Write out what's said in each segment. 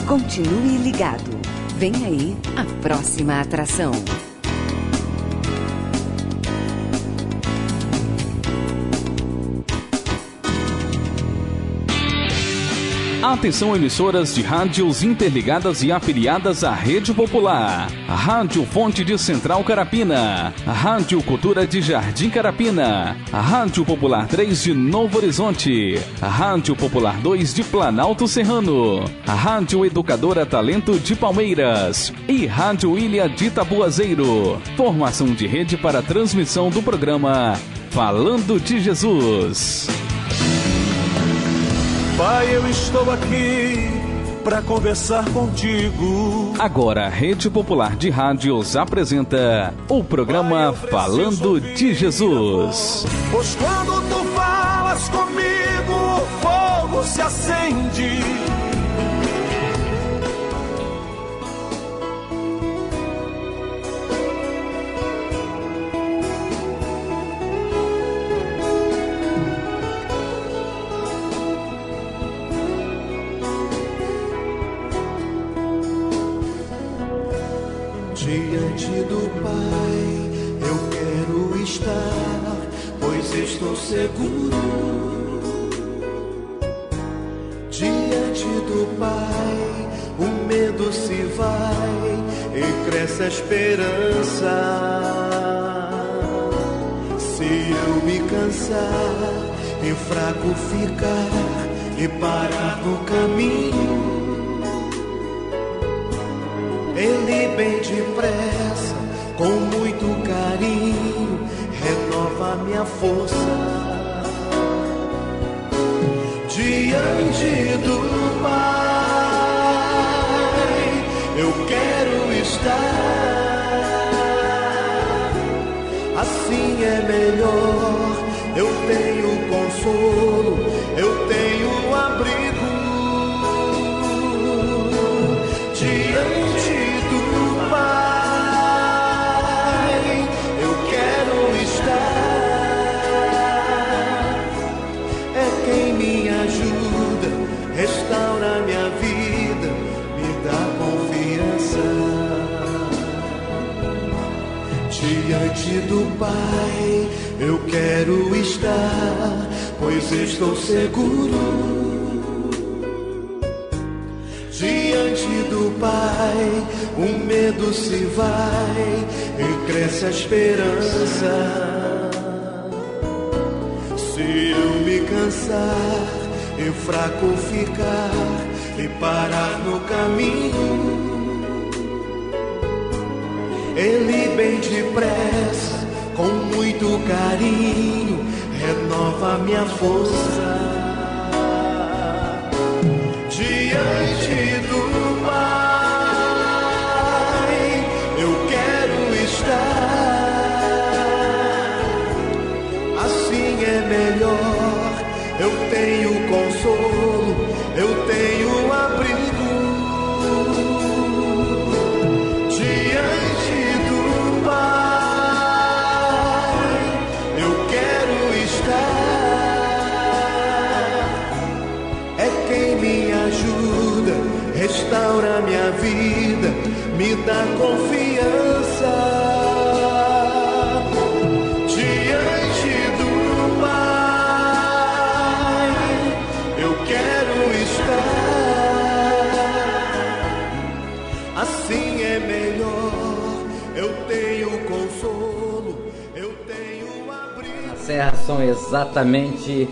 Continue ligado. Vem aí a próxima atração. Atenção, emissoras de rádios interligadas e afiliadas à Rede Popular. A Rádio Fonte de Central Carapina. A Rádio Cultura de Jardim Carapina. A Rádio Popular 3 de Novo Horizonte. A Rádio Popular 2 de Planalto Serrano. A Rádio Educadora Talento de Palmeiras. E Rádio Ilha de Tabuazeiro. Formação de rede para transmissão do programa Falando de Jesus. Pai, eu estou aqui para conversar contigo. Agora a Rede Popular de Rádios apresenta o programa Pai, Falando de Jesus. Pois quando tu falas comigo, o fogo se acende. Diante do Pai eu quero estar, pois estou seguro. Diante do Pai o medo se vai e cresce a esperança. Se eu me cansar e fraco ficar e parar no caminho, Ele bem depressa, com muito carinho, renova minha força. Diante do Pai, eu quero estar. Assim é melhor, eu tenho consolo, eu tenho abrigo. Diante do Pai, eu quero estar. É quem me ajuda, restaura minha vida, me dá confiança. Diante do Pai, eu quero estar, pois estou seguro. Diante do Pai, o medo se vai e cresce a esperança. Se eu me cansar e fraco ficar e parar no caminho, Ele bem depressa, com muito carinho, renova minha força. Diante do Pai, eu quero estar. Assim é melhor, eu tenho consolo, eu tenho abrigo. Diante do Pai, eu quero estar. É quem me ajuda, restaura minha vida, me dá confiança. Diante do Pai, eu quero estar. Assim é melhor, eu tenho consolo, eu tenho abrigo. Na Serra são exatamente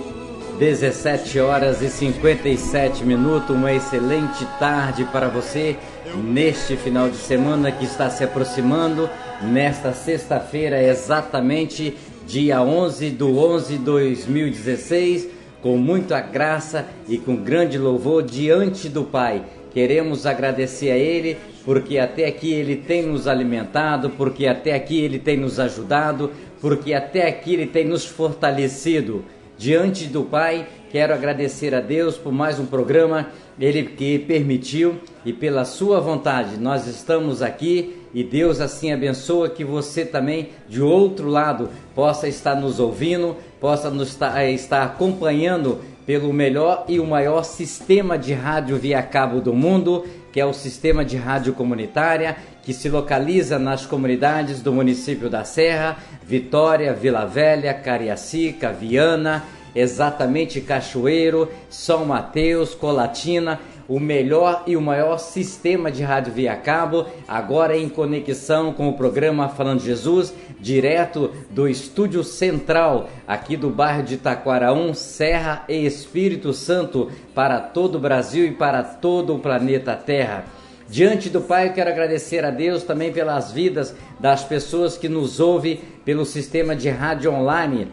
17 horas e 57 minutos, uma excelente tarde para você neste final de semana que está se aproximando, nesta sexta-feira, exatamente dia 11/11/2016, com muita graça e com grande louvor diante do Pai. Queremos agradecer a Ele, porque até aqui Ele tem nos alimentado, porque até aqui Ele tem nos ajudado, porque até aqui Ele tem nos fortalecido. Diante do Pai, quero agradecer a Deus por mais um programa, Ele que permitiu e pela sua vontade nós estamos aqui e Deus assim abençoa que você também, de outro lado, possa estar nos ouvindo, possa nos estar acompanhando pelo melhor e o maior sistema de rádio via cabo do mundo, que é o sistema de rádio comunitária, que se localiza nas comunidades do município da Serra, Vitória, Vila Velha, Cariacica, Viana, exatamente Cachoeiro, São Mateus, Colatina, o melhor e o maior sistema de rádio via cabo, agora em conexão com o programa Falando Jesus, direto do estúdio central, aqui do bairro de Taquaraum, Serra e Espírito Santo, para todo o Brasil e para todo o planeta Terra. Diante do Pai, eu quero agradecer a Deus também pelas vidas das pessoas que nos ouvem pelo sistema de rádio online,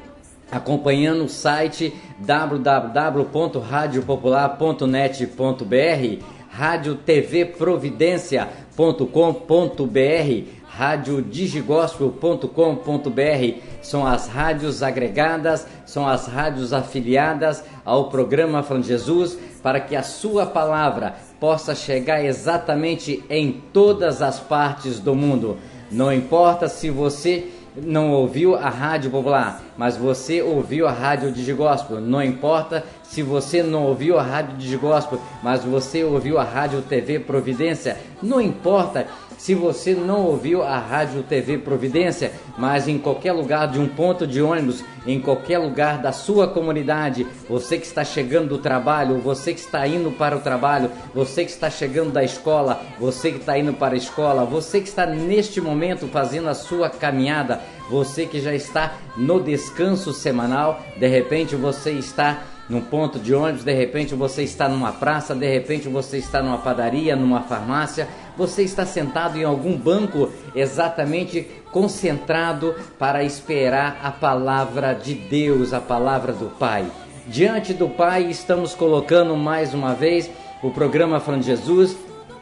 acompanhando o site www.radiopopular.net.br, radiotvprovidencia.com.br, radiodigigospel.com.br. São as rádios agregadas, são as rádios afiliadas ao programa Falando Jesus, para que a sua palavra possa chegar exatamente em todas as partes do mundo. Não importa se você não ouviu a Rádio Popular, mas você ouviu a Rádio Digigospel. Não importa se você não ouviu a Rádio Digigospel, mas você ouviu a Rádio TV Providência. Não importa se você não ouviu a Rádio TV Providência, mas em qualquer lugar de um ponto de ônibus, em qualquer lugar da sua comunidade, você que está chegando do trabalho, você que está indo para o trabalho, você que está chegando da escola, você que está indo para a escola, você que está neste momento fazendo a sua caminhada, você que já está no descanso semanal, de repente você está num ponto de ônibus, de repente você está numa praça, de repente você está numa padaria, numa farmácia, você está sentado em algum banco exatamente concentrado para esperar a palavra de Deus, a palavra do Pai. Diante do Pai estamos colocando mais uma vez o programa Falando Jesus,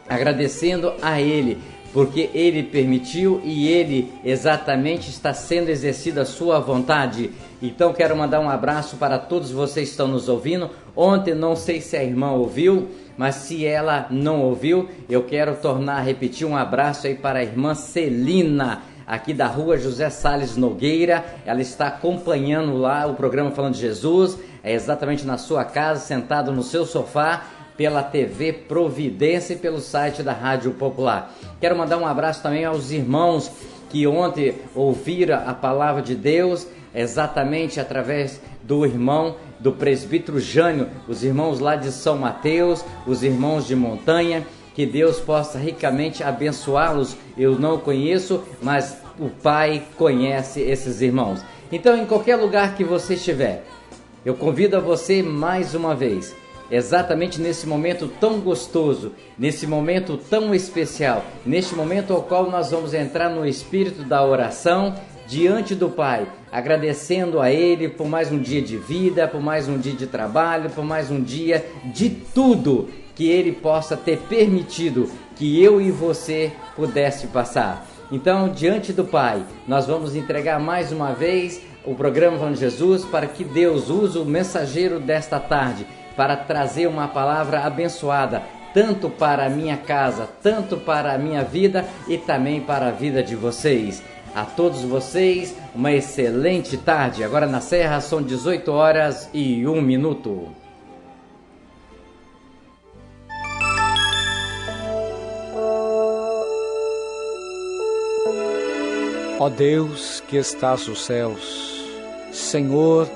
agradecendo a Ele, porque Ele permitiu e Ele exatamente está sendo exercida a sua vontade. Então quero mandar um abraço para todos vocês que estão nos ouvindo. Ontem não sei se a irmã ouviu, mas se ela não ouviu, eu quero tornar a repetir um abraço aí para a irmã Celina, aqui da rua José Salles Nogueira. Ela está acompanhando lá o programa Falando de Jesus, é exatamente na sua casa, sentado no seu sofá, pela TV Providência e pelo site da Rádio Popular. Quero mandar um abraço também aos irmãos que ontem ouviram a palavra de Deus, exatamente através do irmão, do presbítero Jânio, os irmãos lá de São Mateus, os irmãos de Montanha, que Deus possa ricamente abençoá-los. Eu não conheço, mas o Pai conhece esses irmãos. Então, em qualquer lugar que você estiver, eu convido a você mais uma vez, exatamente nesse momento tão gostoso, nesse momento tão especial, neste momento ao qual nós vamos entrar no espírito da oração, diante do Pai, agradecendo a Ele por mais um dia de vida, por mais um dia de trabalho, por mais um dia de tudo que Ele possa ter permitido que eu e você pudesse passar. Então, diante do Pai, nós vamos entregar mais uma vez o programa Falando Jesus, para que Deus use o mensageiro desta tarde para trazer uma palavra abençoada, tanto para a minha casa, tanto para a minha vida e também para a vida de vocês. A todos vocês, uma excelente tarde. Agora na Serra são 18 horas e 1 minuto. Ó Deus que estás nos céus, Senhor,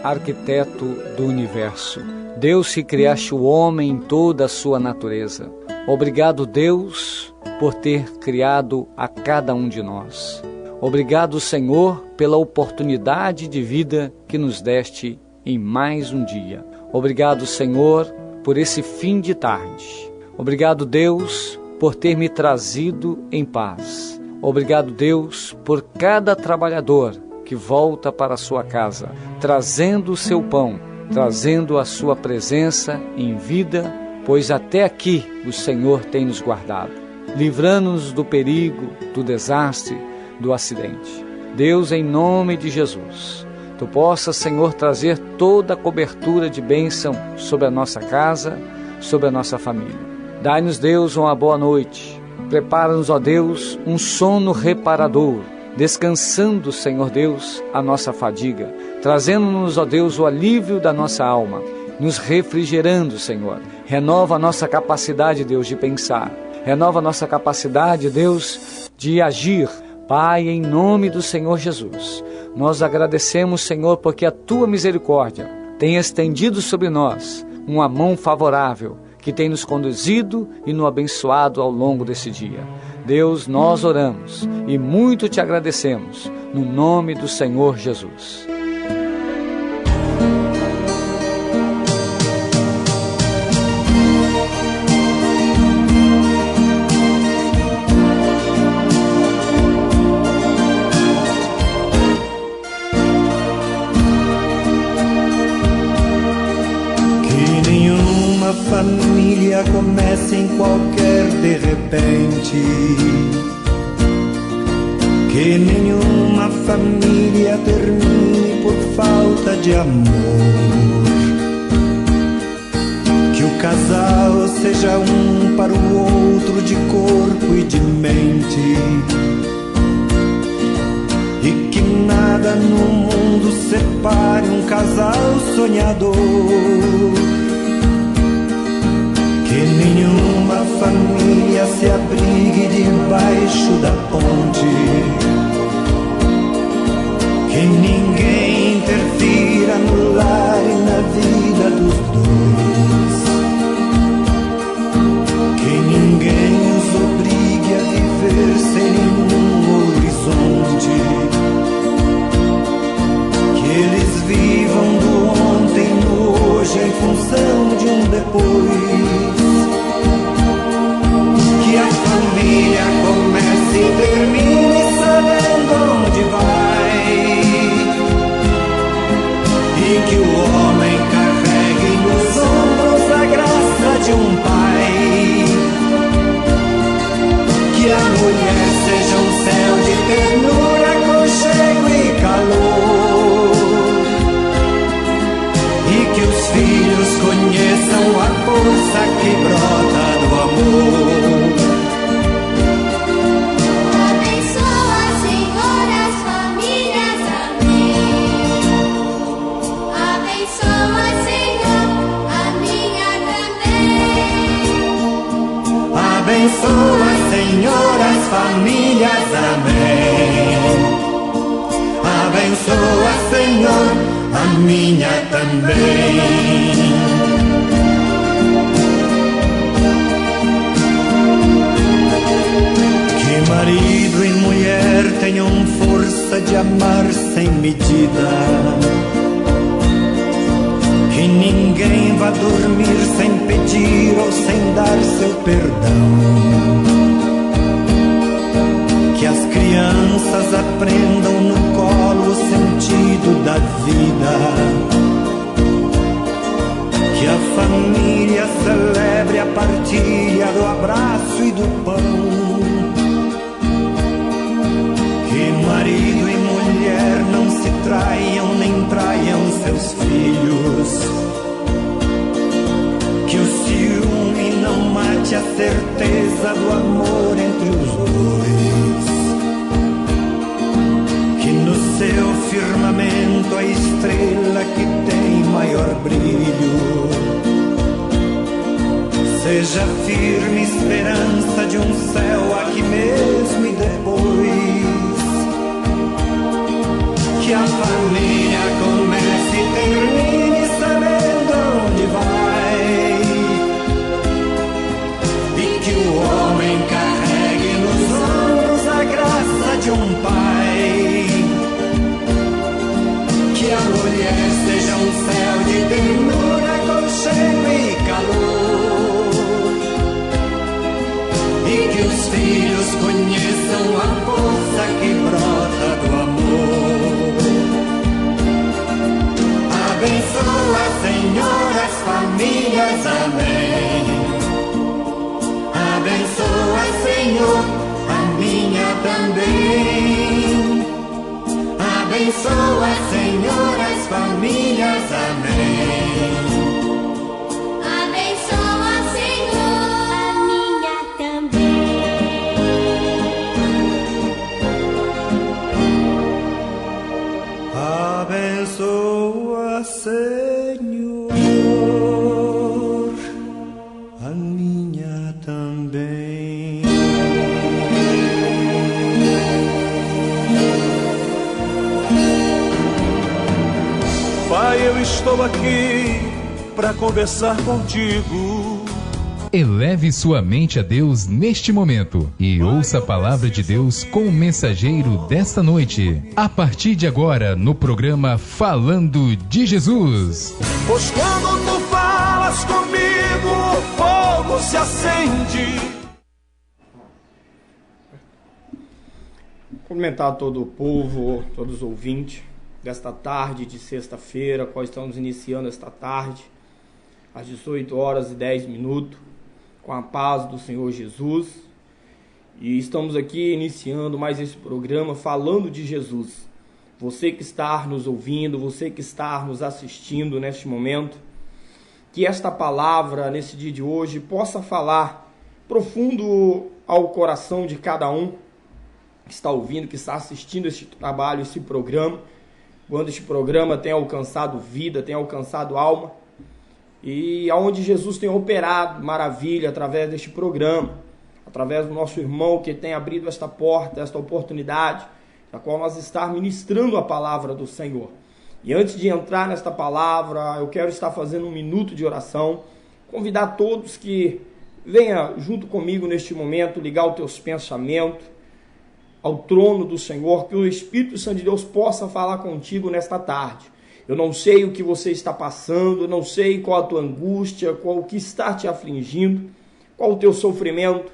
arquiteto do universo, Deus que criaste o homem em toda a sua natureza. Obrigado, Deus, por ter criado a cada um de nós. Obrigado, Senhor, pela oportunidade de vida que nos deste em mais um dia. Obrigado, Senhor, por esse fim de tarde. Obrigado, Deus, por ter me trazido em paz. Obrigado, Deus, por cada trabalhador que volta para a sua casa, trazendo o seu pão, trazendo a sua presença em vida, pois até aqui o Senhor tem nos guardado, livrando-nos do perigo, do desastre, do acidente. Deus, em nome de Jesus, Tu possas, Senhor, trazer toda a cobertura de bênção sobre a nossa casa, sobre a nossa família. Dai-nos, Deus, uma boa noite. Prepara-nos, ó Deus, um sono reparador, descansando, Senhor Deus, a nossa fadiga, trazendo-nos, ó Deus, o alívio da nossa alma, nos refrigerando, Senhor. Renova a nossa capacidade, Deus, de pensar. Renova a nossa capacidade, Deus, de agir. Pai, em nome do Senhor Jesus, nós agradecemos, Senhor, porque a Tua misericórdia tem estendido sobre nós uma mão favorável, que tem nos conduzido e nos abençoado ao longo desse dia. Deus, nós oramos e muito Te agradecemos, no nome do Senhor Jesus. Família começa em qualquer de repente, que nenhuma família termine por falta de amor, que o casal seja um para o outro de corpo e de mente, e que nada no mundo separe um casal sonhador. Que nenhuma família se abrigue debaixo da ponte, que ninguém interfira no lar e na vida dos dois, que ninguém os obrigue a viver sem nenhum horizonte, que eles vivam do ontem no hoje em função de um depois. Que a família comece e termine sabendo onde vai, e que o homem carregue nos ombros a graça de um pai, que a mulher seja um céu de ternura, aconchego e calor, e que os filhos conheçam a força que brota do amor. Abençoa, Senhor, as famílias, amém. Abençoa, Senhor, a minha também. Que marido e mulher tenham força de amar sem medida, que ninguém vá dormir sem pedir ou sem dar seu perdão, que as crianças aprendam no colo o sentido da vida, que a família celebre a partilha do abraço e do pão, que marido e mulher não se traiam nem traiam seus filhos, que o ciúme não mate a certeza do amor entre os dois, que no seu firmamento a estrela que tem maior brilho seja firme esperança de um céu aqui mesmo e depois, que a família comece e termine sabendo onde vai, e que o homem carregue Senhor, as famílias. Amém. Abençoa, Senhor, a minha também. Abençoa, Senhor, a minha também. Pai, eu estou aqui para conversar contigo. Eleve sua mente a Deus neste momento e ouça a palavra de Deus com o mensageiro desta noite. A partir de agora, no programa Falando de Jesus. Pois quando tu falas comigo, o fogo se acende. Cumprimentar todo o povo, todos os ouvintes desta tarde de sexta-feira, qual estamos iniciando esta tarde, às 18h10, com a paz do Senhor Jesus. E estamos aqui iniciando mais esse programa falando de Jesus. Você que está nos ouvindo, você que está nos assistindo neste momento, que esta palavra, nesse dia de hoje, possa falar profundo ao coração de cada um que está ouvindo, que está assistindo este trabalho, esse programa, quando este programa tem alcançado vida, tem alcançado alma, e aonde Jesus tem operado maravilha através deste programa, através do nosso irmão que tem abrido esta porta, esta oportunidade, na qual nós estamos ministrando a palavra do Senhor. E antes de entrar nesta palavra, eu quero estar fazendo um minuto de oração, convidar todos que venham junto comigo neste momento, ligar os teus pensamentos ao trono do Senhor, que o Espírito Santo de Deus possa falar contigo nesta tarde. Eu não sei o que você está passando, eu não sei qual a tua angústia, qual o que está te afligindo, qual o teu sofrimento,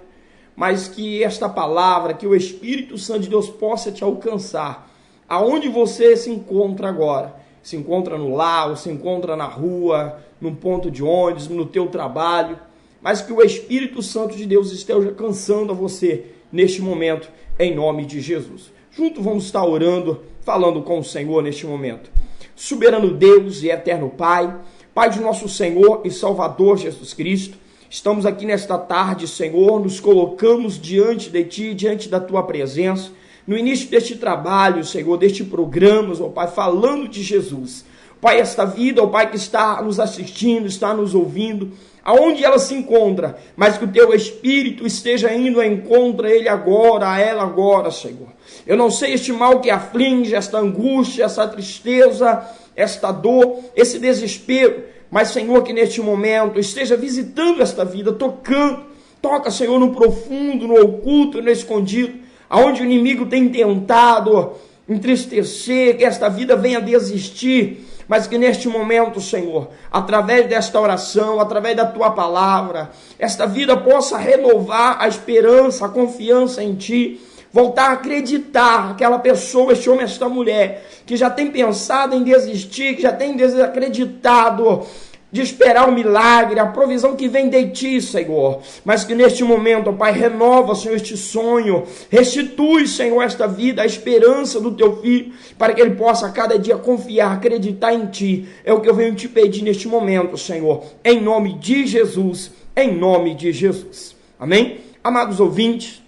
mas que esta palavra, que o Espírito Santo de Deus possa te alcançar, aonde você se encontra agora. Se encontra no lar, ou se encontra na rua, num ponto de ônibus, no teu trabalho, mas que o Espírito Santo de Deus esteja alcançando a você neste momento, em nome de Jesus. Junto vamos estar orando, falando com o Senhor neste momento. Soberano Deus e eterno Pai, Pai de nosso Senhor e Salvador Jesus Cristo, estamos aqui nesta tarde, Senhor, nos colocamos diante de Ti, diante da Tua presença, no início deste trabalho, Senhor, deste programa, ó Pai, falando de Jesus. Pai, esta vida, ó Pai, que está nos assistindo, está nos ouvindo, aonde ela se encontra, mas que o Teu Espírito esteja indo a encontro a ele agora, a ela agora, Senhor. Eu não sei este mal que aflige, esta angústia, essa tristeza, esta dor, esse desespero, mas, Senhor, que neste momento esteja visitando esta vida, toca, Senhor, no profundo, no oculto, no escondido, aonde o inimigo tem tentado entristecer, que esta vida venha desistir, mas que neste momento, Senhor, através desta oração, através da Tua palavra, esta vida possa renovar a esperança, a confiança em Ti, voltar a acreditar, aquela pessoa, este homem, esta mulher, que já tem pensado em desistir, que já tem desacreditado de esperar o milagre, a provisão que vem de Ti, Senhor, mas que neste momento, ó Pai, renova, Senhor, este sonho, restitui, Senhor, esta vida, a esperança do Teu Filho, para que ele possa a cada dia confiar, acreditar em Ti, é o que eu venho te pedir neste momento, Senhor, em nome de Jesus, em nome de Jesus, amém? Amados ouvintes,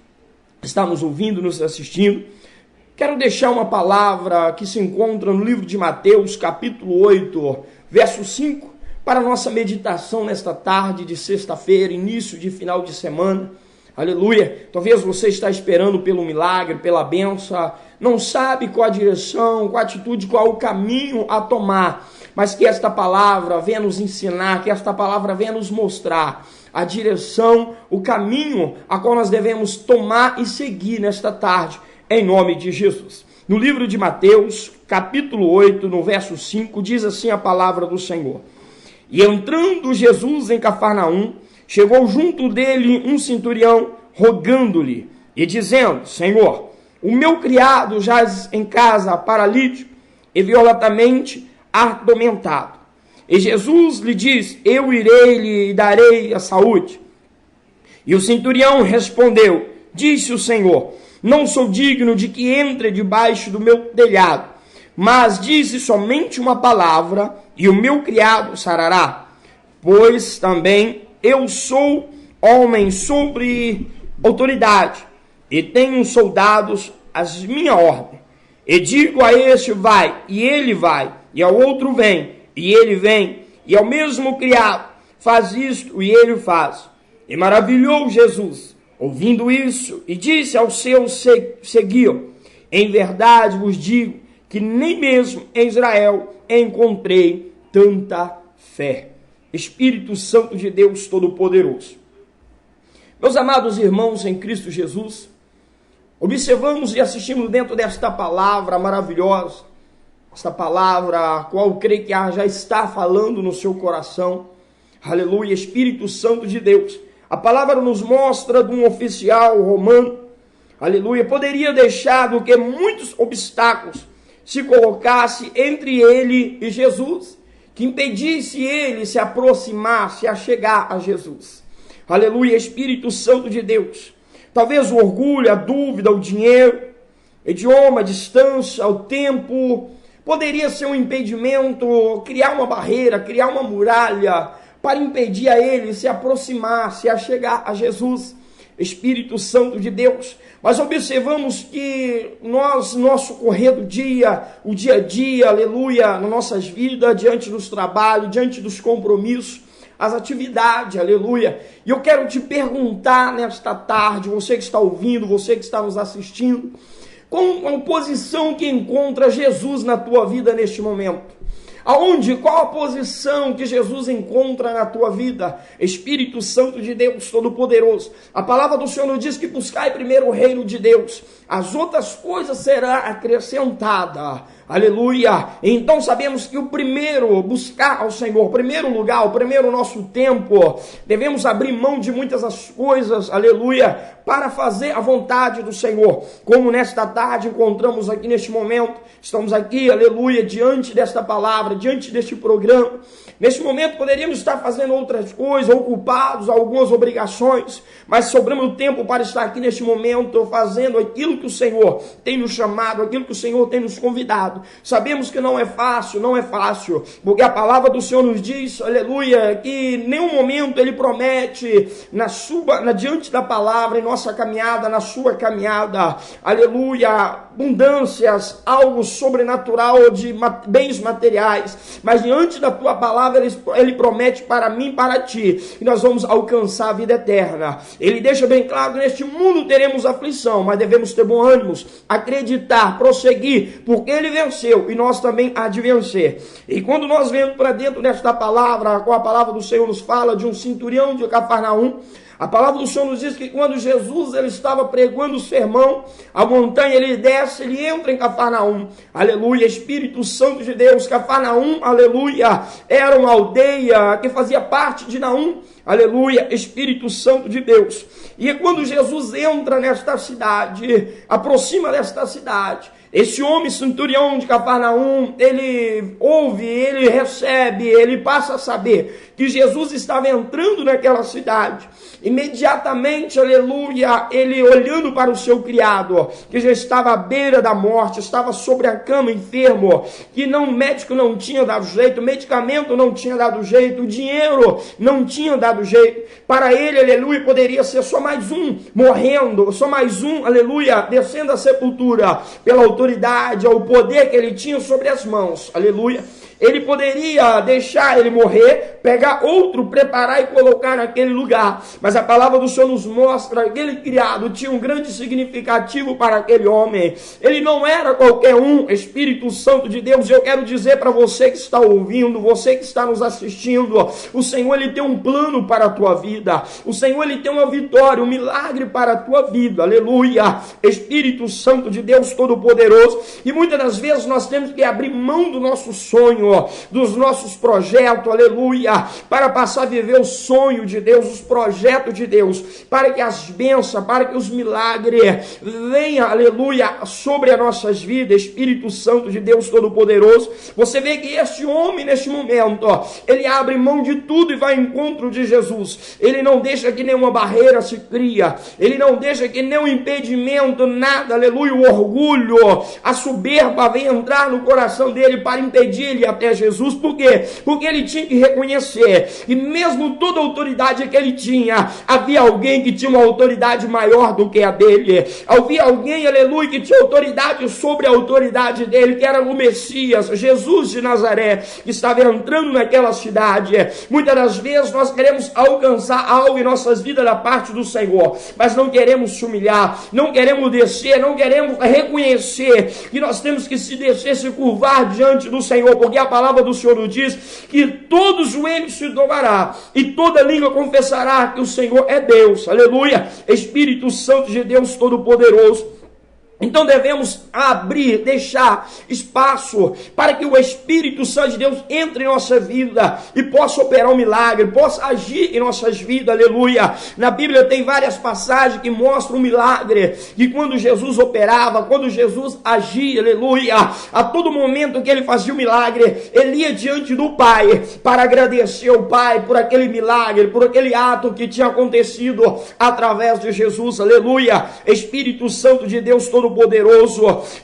está nos ouvindo, nos assistindo, quero deixar uma palavra que se encontra no livro de Mateus, capítulo 8, verso 5, para a nossa meditação nesta tarde de sexta-feira, início de final de semana. Aleluia! Talvez você está esperando pelo milagre, pela bênção, não sabe qual a direção, qual a atitude, qual o caminho a tomar, mas que esta palavra venha nos ensinar, que esta palavra venha nos mostrar a direção, o caminho a qual nós devemos tomar e seguir nesta tarde, em nome de Jesus. No livro de Mateus, capítulo 8, no verso 5, diz assim a palavra do Senhor: E entrando Jesus em Cafarnaum, chegou junto dele um centurião, rogando-lhe e dizendo: Senhor, o meu criado jaz em casa paralítico e violentamente atormentado. E Jesus lhe diz: Eu irei lhe darei a saúde. E o centurião respondeu: Disse o Senhor: Não sou digno de que entre debaixo do meu telhado, mas dize somente uma palavra, e o meu criado sarará. Pois também eu sou homem sobre autoridade, e tenho soldados às minha ordem. E digo a este, vai, e ele vai, e ao outro, vem, e ele vem, e ao mesmo criado, faz isto, e ele faz. E maravilhou Jesus, ouvindo isso, e disse aos seus seguiam, em verdade vos digo, que nem mesmo em Israel encontrei tanta fé. Espírito Santo de Deus Todo-Poderoso. Meus amados irmãos em Cristo Jesus, observamos e assistimos dentro desta palavra maravilhosa, esta palavra a qual creio que já está falando no seu coração. Aleluia, Espírito Santo de Deus. A palavra nos mostra de um oficial romano, aleluia, poderia deixar do que muitos obstáculos se colocasse entre ele e Jesus, que impedisse ele se aproximar, se achegar a Jesus. Aleluia, Espírito Santo de Deus. Talvez o orgulho, a dúvida, o dinheiro, idioma, a distância, o tempo, poderia ser um impedimento, criar uma barreira, criar uma muralha, para impedir a ele se aproximar, se achegar a Jesus. Espírito Santo de Deus. Mas observamos que nosso correr do dia, o dia a dia, aleluia, nas nossas vidas, diante dos trabalhos, diante dos compromissos, as atividades, aleluia. E eu quero te perguntar nesta tarde, você que está ouvindo, você que está nos assistindo, qual a posição que encontra Jesus na tua vida neste momento? Qual a posição que Jesus encontra na tua vida? Espírito Santo de Deus Todo-Poderoso. A palavra do Senhor nos diz que buscai primeiro o reino de Deus. As outras coisas serão acrescentadas. Aleluia. Então sabemos que o primeiro, buscar ao Senhor, o primeiro lugar, o primeiro nosso tempo, devemos abrir mão de muitas das coisas, aleluia, para fazer a vontade do Senhor. Como nesta tarde encontramos aqui neste momento, estamos aqui, aleluia, diante desta palavra, diante deste programa. Neste momento poderíamos estar fazendo outras coisas, ocupados, algumas obrigações, mas sobramos tempo para estar aqui neste momento, fazendo aquilo que o Senhor tem nos chamado, aquilo que o Senhor tem nos convidado. Sabemos que não é fácil, porque a palavra do Senhor nos diz, aleluia, que em nenhum momento Ele promete, diante da palavra, em nossa caminhada, na sua caminhada, aleluia, abundâncias, algo sobrenatural de bens materiais, mas diante da tua palavra, Ele promete para mim e para ti, que nós vamos alcançar a vida eterna. Ele deixa bem claro que neste mundo teremos aflição, mas devemos ter bom ânimo, acreditar, prosseguir, porque Ele venceu e nós também há de vencer. E quando nós vemos para dentro desta palavra, com a palavra do Senhor nos fala de um centurião de Cafarnaum, a palavra do Senhor nos diz que quando Jesus ele estava pregando o sermão, a montanha ele desce, ele entra em Cafarnaum, aleluia, Espírito Santo de Deus. Cafarnaum, aleluia, era uma aldeia que fazia parte de Naum, aleluia, Espírito Santo de Deus. E quando Jesus entra nesta cidade, aproxima desta cidade, esse homem centurião de Cafarnaum, ele ouve, ele recebe, ele passa a saber que Jesus estava entrando naquela cidade. Imediatamente, aleluia, ele olhando para o seu criado, que já estava à beira da morte, estava sobre a cama enfermo, que médico não tinha dado jeito, medicamento não tinha dado jeito, o dinheiro não tinha dado jeito. Para ele, aleluia, poderia ser só mais um morrendo, só mais um, aleluia, descendo à sepultura, pela autoridade, ao poder que ele tinha sobre as mãos, aleluia. Ele poderia deixar ele morrer, pegar outro, preparar e colocar naquele lugar. Mas a palavra do Senhor nos mostra que aquele criado tinha um grande significativo para aquele homem. Ele não era qualquer um, Espírito Santo de Deus. Eu quero dizer para você que está ouvindo, você que está nos assistindo, o Senhor ele tem um plano para a tua vida. O Senhor ele tem uma vitória, um milagre para a tua vida. Aleluia. Espírito Santo de Deus Todo-Poderoso. E muitas das vezes nós temos que abrir mão do nosso sonho. sonho, dos nossos projetos, aleluia, para passar a viver o sonho de Deus, os projetos de Deus, para que as bênçãos, para que os milagres venham, aleluia, sobre as nossas vidas. Espírito Santo de Deus Todo-Poderoso, você vê que este homem, neste momento, ele abre mão de tudo e vai ao encontro de Jesus. Ele não deixa que nenhuma barreira se cria, ele não deixa que nenhum impedimento, nada, aleluia, o orgulho, a soberba venha entrar no coração dele para impedir ele até Jesus. Por quê? Porque ele tinha que reconhecer que mesmo toda a autoridade que ele tinha, havia alguém que tinha uma autoridade maior do que a dele. Havia alguém, aleluia, que tinha autoridade sobre a autoridade dele, que era o Messias, Jesus de Nazaré, que estava entrando naquela cidade. Muitas das vezes nós queremos alcançar algo em nossas vidas da parte do Senhor, mas não queremos se humilhar, não queremos descer, não queremos reconhecer que nós temos que se descer, se curvar diante do Senhor, porque a palavra do Senhor nos diz que todo joelho se dobrará e toda língua confessará que o Senhor é Deus. Aleluia! Espírito Santo de Deus Todo-Poderoso. Então devemos abrir, deixar espaço para que o Espírito Santo de Deus entre em nossa vida e possa operar um milagre, possa agir em nossas vidas, aleluia. Na Bíblia tem várias passagens que mostram um milagre, que quando Jesus operava, quando Jesus agia, aleluia, a todo momento que ele fazia o milagre, ele ia diante do Pai para agradecer ao Pai por aquele milagre, por aquele ato que tinha acontecido através de Jesus, aleluia. Espírito Santo de Deus Todo-Poderoso,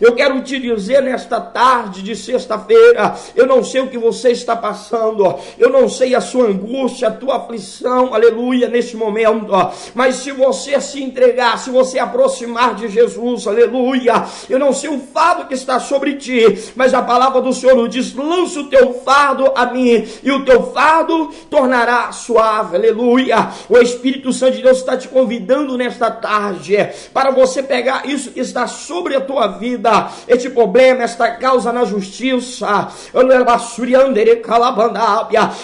eu quero te dizer nesta tarde de sexta-feira, eu não sei o que você está passando, eu não sei a sua angústia, a tua aflição, aleluia, neste momento, mas se você se entregar, se você aproximar de Jesus, aleluia, eu não sei o fardo que está sobre ti, mas a palavra do Senhor nos diz: lança o teu fardo a mim, e o teu fardo tornará suave, aleluia. O Espírito Santo de Deus está te convidando nesta tarde, para você pegar isso que está sobre a tua vida, este problema, esta causa na justiça,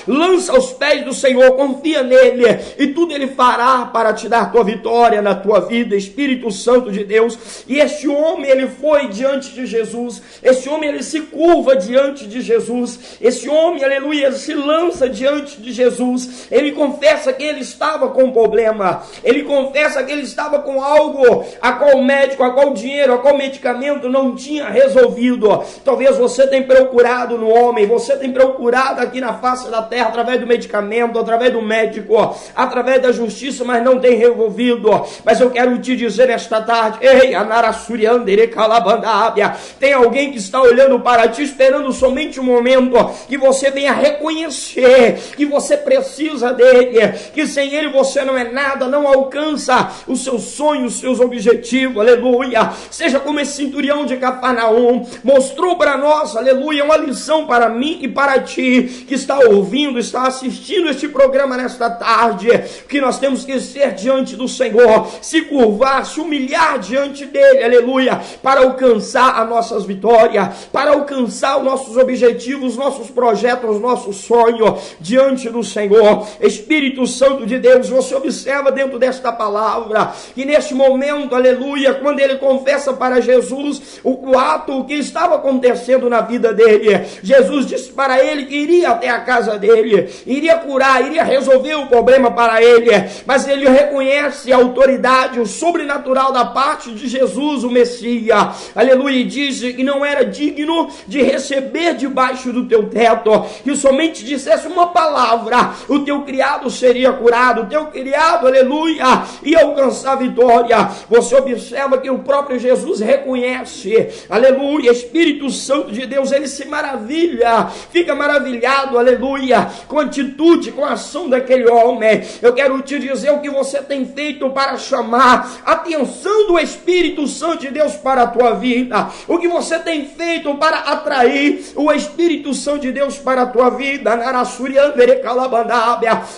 lança aos pés do Senhor, confia nele, e tudo ele fará para te dar tua vitória na tua vida. Espírito Santo de Deus. E este homem, ele foi diante de Jesus, este homem, ele se curva diante de Jesus, esse homem, aleluia, ele se lança diante de Jesus, ele confessa que ele estava com um problema, ele confessa que ele estava com algo a qual o médico, a qual o dinheiro, a qual medicamento não tinha resolvido. Talvez você tenha procurado no homem, você tem procurado aqui na face da terra, através do medicamento, através do médico, através da justiça, mas não tem resolvido. Mas eu quero te dizer nesta tarde, ei, tem alguém que está olhando para ti, esperando somente um momento que você venha reconhecer que você precisa dele, que sem ele você não é nada, não alcança os seus sonhos, os seus objetivos, aleluia. Seja como esse centurião de Cafarnaum mostrou para nós, aleluia, uma lição para mim e para ti, que está ouvindo, está assistindo este programa nesta tarde, que nós temos que ser diante do Senhor, se curvar, se humilhar diante dele, aleluia, para alcançar as nossas vitórias, para alcançar os nossos objetivos, os nossos projetos, os nossos sonhos diante do Senhor. Espírito Santo de Deus, você observa dentro desta palavra, que neste momento, aleluia, quando ele confessa para Jesus o ato que estava acontecendo na vida dele, Jesus disse para ele que iria até a casa dele, iria curar, iria resolver o problema para ele, mas ele reconhece a autoridade, o sobrenatural da parte de Jesus, o Messias, aleluia, e diz que não era digno de receber debaixo do teu teto, que somente dissesse uma palavra, o teu criado seria curado, o teu criado, aleluia, ia alcançar a vitória. Você observa que o próprio Jesus reconhece, aleluia, Espírito Santo de Deus, ele se maravilha, fica maravilhado, aleluia, com a atitude, com a ação daquele homem. Eu quero te dizer o que você tem feito para chamar a atenção do Espírito Santo de Deus para a tua vida, o que você tem feito para atrair o Espírito Santo de Deus para a tua vida.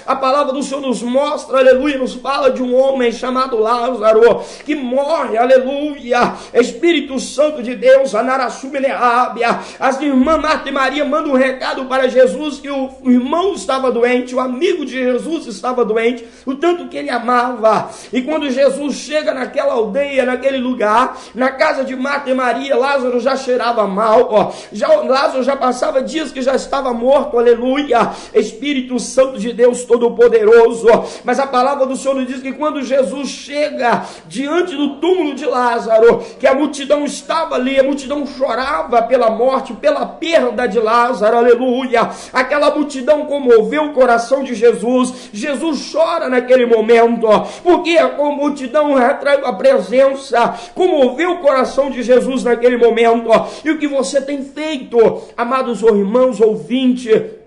A palavra do Senhor nos mostra, aleluia, nos fala de um homem chamado Lázaro, que morre, aleluia, aleluia, Espírito Santo de Deus, Anarassumeneábia. As irmãs Marta e Maria mandam um recado para Jesus que o irmão estava doente, o amigo de Jesus estava doente, o tanto que ele amava. E quando Jesus chega naquela aldeia, naquele lugar, na casa de Marta e Maria, Lázaro já cheirava mal, Lázaro já passava dias que já estava morto, aleluia, Espírito Santo de Deus Todo-Poderoso. Mas a palavra do Senhor nos diz que quando Jesus chega diante do túmulo de Lázaro, que a multidão estava ali, a multidão chorava pela morte, pela perda de Lázaro, aleluia, aquela multidão comoveu o coração de Jesus. Jesus chora naquele momento, porque a multidão atraiu a presença, comoveu o coração de Jesus naquele momento. E o que você tem feito, amados irmãos ouvintes,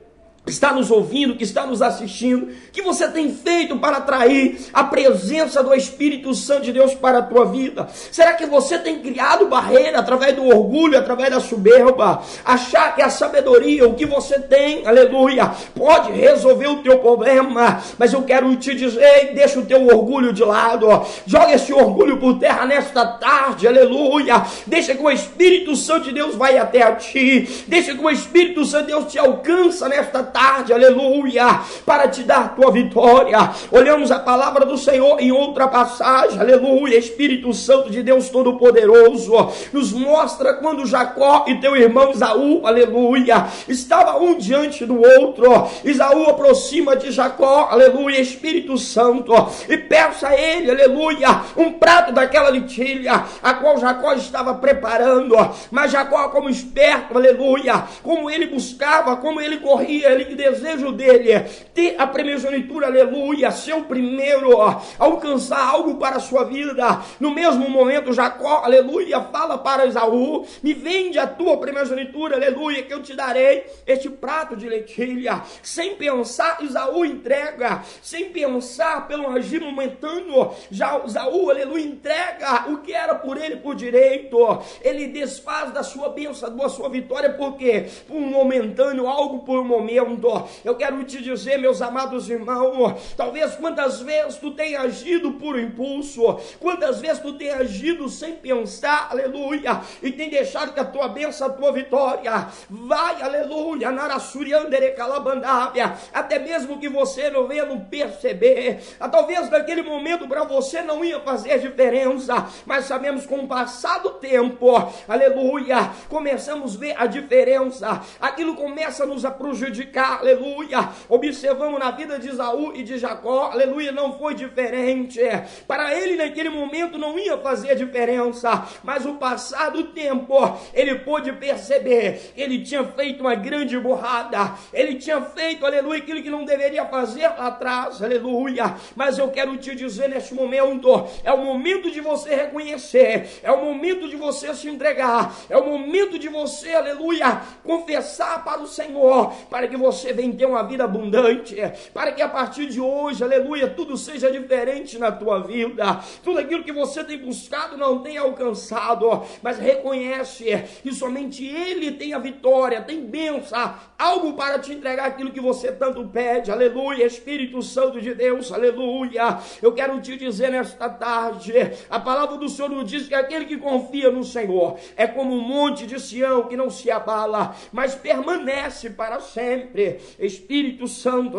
que está nos ouvindo, que está nos assistindo, que você tem feito para atrair a presença do Espírito Santo de Deus para a tua vida? Será que você tem criado barreira através do orgulho, através da soberba, achar que a sabedoria, o que você tem, aleluia, pode resolver o teu problema? Mas eu quero te dizer, deixa o teu orgulho de lado, joga esse orgulho por terra nesta tarde, aleluia, deixa que o Espírito Santo de Deus vai até a ti, deixa que o Espírito Santo de Deus te alcança nesta tarde, aleluia, para te dar tua vitória. Olhamos a palavra do Senhor em outra passagem, aleluia, Espírito Santo de Deus Todo-Poderoso nos mostra quando Jacó e teu irmão Esaú, aleluia, estava um diante do outro. Esaú aproxima de Jacó, aleluia, Espírito Santo, e peça a ele, aleluia, um prato daquela lentilha, a qual Jacó estava preparando. Mas Jacó, como esperto, aleluia, como ele buscava, como ele corria, ele que desejo dele ter a primogenitura, aleluia, ser o primeiro a alcançar algo para a sua vida. No mesmo momento, Jacó, aleluia, fala para Esaú: me vende a tua primogenitura, aleluia, que eu te darei este prato de lentilha. Sem pensar, Esaú entrega, sem pensar pelo agir momentâneo, já Esaú, aleluia, entrega o que era por ele por direito. Ele desfaz da sua bênção, da sua vitória, porque por um momentâneo, algo por um momento. Eu quero te dizer, meus amados irmãos, talvez quantas vezes tu tem agido por impulso, quantas vezes tu tem agido sem pensar, aleluia, e tem deixado que a tua bênção, a tua vitória vai, aleluia, até mesmo que você não venha não perceber, talvez naquele momento para você não ia fazer diferença, mas sabemos com o passar do tempo, aleluia, começamos a ver a diferença, aquilo começa a nos prejudicar, aleluia. Observamos na vida de Esaú e de Jacó, aleluia, não foi diferente. Para ele naquele momento não ia fazer diferença, mas o passar do tempo, ele pôde perceber, ele tinha feito uma grande burrada, ele tinha feito, aleluia, aquilo que não deveria fazer lá atrás, aleluia. Mas eu quero te dizer neste momento, é o momento de você reconhecer, é o momento de você se entregar, é o momento de você, aleluia, confessar para o Senhor, para que você venha ter uma vida abundante, para que a partir de hoje, aleluia, tudo seja diferente na tua vida, tudo aquilo que você tem buscado não tem alcançado, mas reconhece que somente Ele tem a vitória, tem bênção, algo para te entregar aquilo que você tanto pede, aleluia, Espírito Santo de Deus, aleluia. Eu quero te dizer nesta tarde, a palavra do Senhor nos diz que aquele que confia no Senhor é como um monte de Sião que não se abala, mas permanece para sempre. Espírito Santo,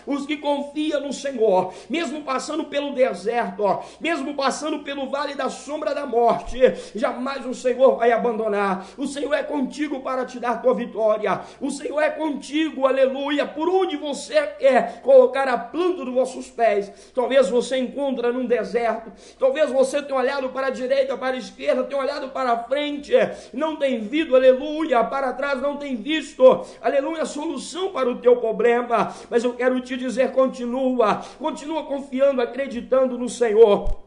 os que confiam no Senhor, mesmo passando pelo deserto, mesmo passando pelo vale da sombra da morte, jamais o Senhor vai abandonar. O Senhor é contigo para te dar tua vitória. O Senhor é contigo, aleluia, por onde você quer colocar a planta dos vossos pés. Talvez você encontre num deserto, talvez você tenha olhado para a direita, para a esquerda, tenha olhado para a frente, não tem visto, aleluia, para trás, não tem visto, aleluia, solução para o teu problema. Mas eu quero te dizer, continua confiando, acreditando no Senhor.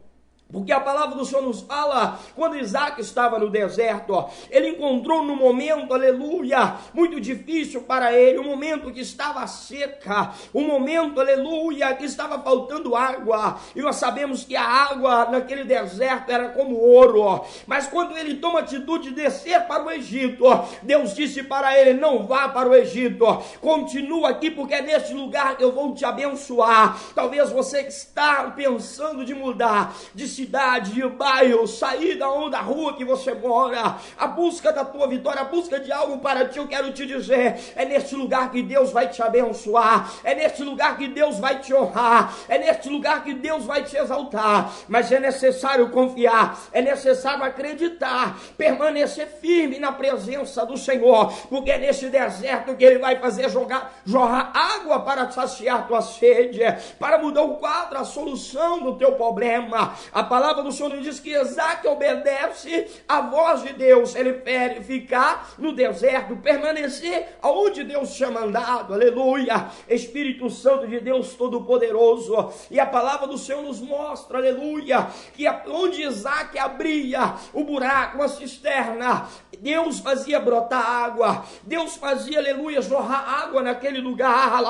Porque a palavra do Senhor nos fala, quando Isaac estava no deserto, ele encontrou num momento, aleluia, muito difícil para ele, um momento que estava seca, um momento, aleluia, que estava faltando água, e nós sabemos que a água naquele deserto era como ouro, mas quando ele toma a atitude de descer para o Egito, Deus disse para ele: não vá para o Egito, continua aqui, porque é neste lugar que eu vou te abençoar. Talvez você que está pensando de mudar de cidade, cidade, de bairro, sair da rua que você mora, a busca da tua vitória, a busca de algo para ti. Eu quero te dizer, é neste lugar que Deus vai te abençoar, é neste lugar que Deus vai te honrar, é neste lugar que Deus vai te exaltar, mas é necessário confiar, é necessário acreditar, permanecer firme na presença do Senhor, porque é neste deserto que Ele vai fazer jorrar água para saciar tua sede, para mudar o quadro, a solução do teu problema. A palavra do Senhor diz que Isaac obedece à voz de Deus, ele prefere ficar no deserto, permanecer aonde Deus tinha mandado, aleluia. Espírito Santo de Deus Todo-Poderoso, e a palavra do Senhor nos mostra, aleluia, que onde Isaac abria o buraco, a cisterna, Deus fazia brotar água, Deus fazia, aleluia, jorrar água naquele lugar,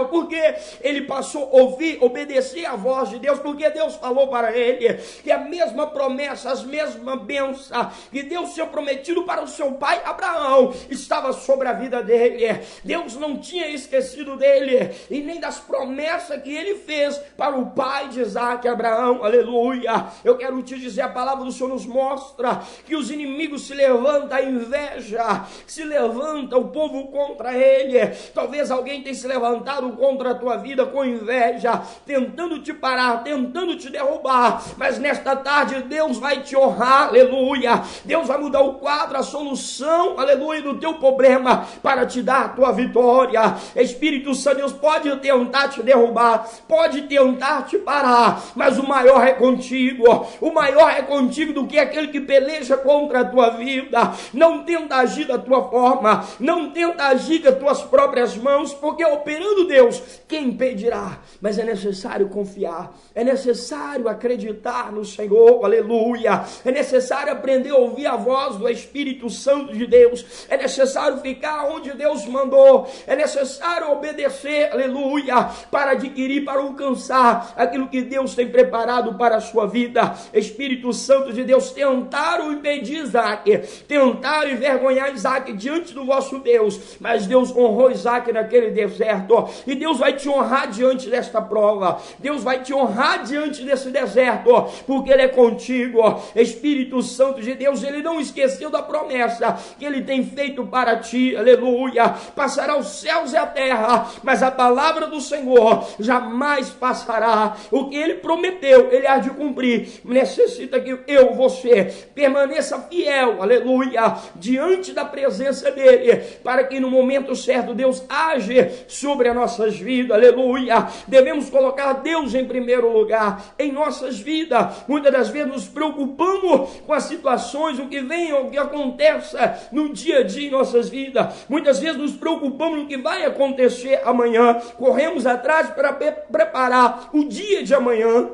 porque ele passou a ouvir, obedecer a voz de Deus, porque Deus falou para ele que a mesma promessa, as mesmas bênçãos que Deus tinha prometido para o seu pai Abraão, estava sobre a vida dele. Deus não tinha esquecido dele, e nem das promessas que ele fez para o pai de Isaac, Abraão, aleluia. Eu quero te dizer, a palavra do Senhor nos mostra que os inimigos se levantam, a inveja se levanta, o povo contra ele. Talvez alguém tenha se levantado contra a tua vida com inveja, tentando te parar, tentando te derrubar, mas nesta tarde Deus vai te honrar, aleluia. Deus vai mudar o quadro, a solução, aleluia, do teu problema, para te dar a tua vitória. Espírito Santo, Deus pode tentar te derrubar, pode tentar te parar, mas o maior é contigo, o maior é contigo do que aquele que peleja contra a tua vida. Não tenta agir da tua forma, não tenta agir com as tuas próprias mãos, porque operando Deus, quem impedirá? Mas é necessário confiar, é necessário acreditar no Senhor, aleluia. É necessário aprender a ouvir a voz do Espírito Santo de Deus, é necessário ficar onde Deus mandou, é necessário obedecer, aleluia, para adquirir, para alcançar aquilo que Deus tem preparado para a sua vida. Espírito Santo de Deus, tentaram impedir Isaac, tentaram envergonhar Isaac diante do vosso Deus, mas Deus honrou Isaac naquele deserto, e Deus vai te honrar diante desta prova, Deus vai te honrar diante desse deserto, porque Ele é contigo. Espírito Santo de Deus, Ele não esqueceu da promessa que Ele tem feito para ti, aleluia. Passará os céus e a terra, mas a palavra do Senhor jamais passará. O que Ele prometeu, Ele há de cumprir. Necessita que eu, você, permaneça fiel, aleluia, diante da presença dEle, para que no momento certo Deus age sobre as nossas vidas, aleluia. Devemos colocar Deus em primeiro lugar em nossas vidas. Muitas das vezes nos preocupamos com as situações, o que vem, o que acontece no dia a dia em nossas vidas. Muitas vezes nos preocupamos no que vai acontecer amanhã, corremos atrás para preparar o dia de amanhã.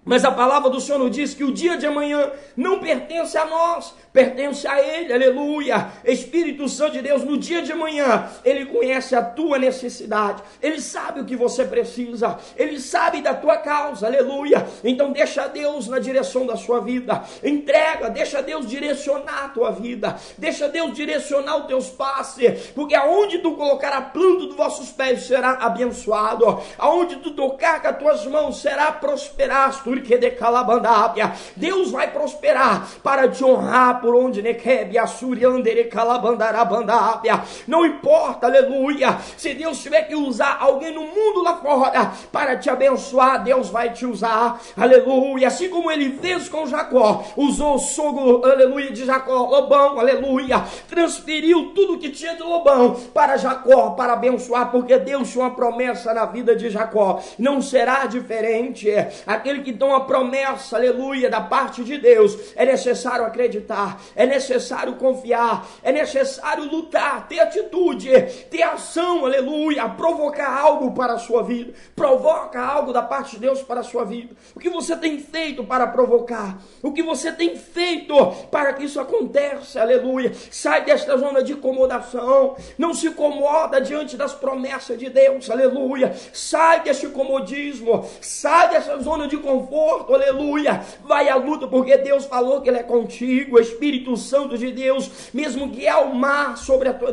Mas a palavra do Senhor nos diz que o dia de amanhã não pertence a nós, pertence a Ele, aleluia. Espírito Santo de Deus, no dia de amanhã, Ele conhece a tua necessidade, Ele sabe o que você precisa, Ele sabe da tua causa, aleluia. Então deixa Deus na direção da sua vida, entrega, deixa Deus direcionar a tua vida, deixa Deus direcionar os teus passos, porque aonde tu colocar a planta dos vossos pés será abençoado, aonde tu tocar com as tuas mãos será prosperar. Deus vai prosperar para te honrar por onde não importa, aleluia, se Deus tiver que usar alguém no mundo lá fora para te abençoar, Deus vai te usar, aleluia. Assim como Ele fez com Jacó, usou o sogro, aleluia, de Jacó, Lobão, aleluia, transferiu tudo que tinha de Lobão para Jacó, para abençoar, porque Deus tinha uma promessa na vida de Jacó, não será diferente. Aquele que então a promessa, aleluia, da parte de Deus, é necessário acreditar, é necessário confiar, é necessário lutar, ter atitude, ter ação, aleluia, provocar algo para a sua vida, provoca algo da parte de Deus para a sua vida. O que você tem feito para provocar? O que você tem feito para que isso aconteça, aleluia? Sai desta zona de acomodação, não se incomoda diante das promessas de Deus, aleluia. Sai deste comodismo, sai dessa zona de conforto, conforto, aleluia. Vai à luta, porque Deus falou que Ele é contigo. Espírito Santo de Deus, mesmo que há o mar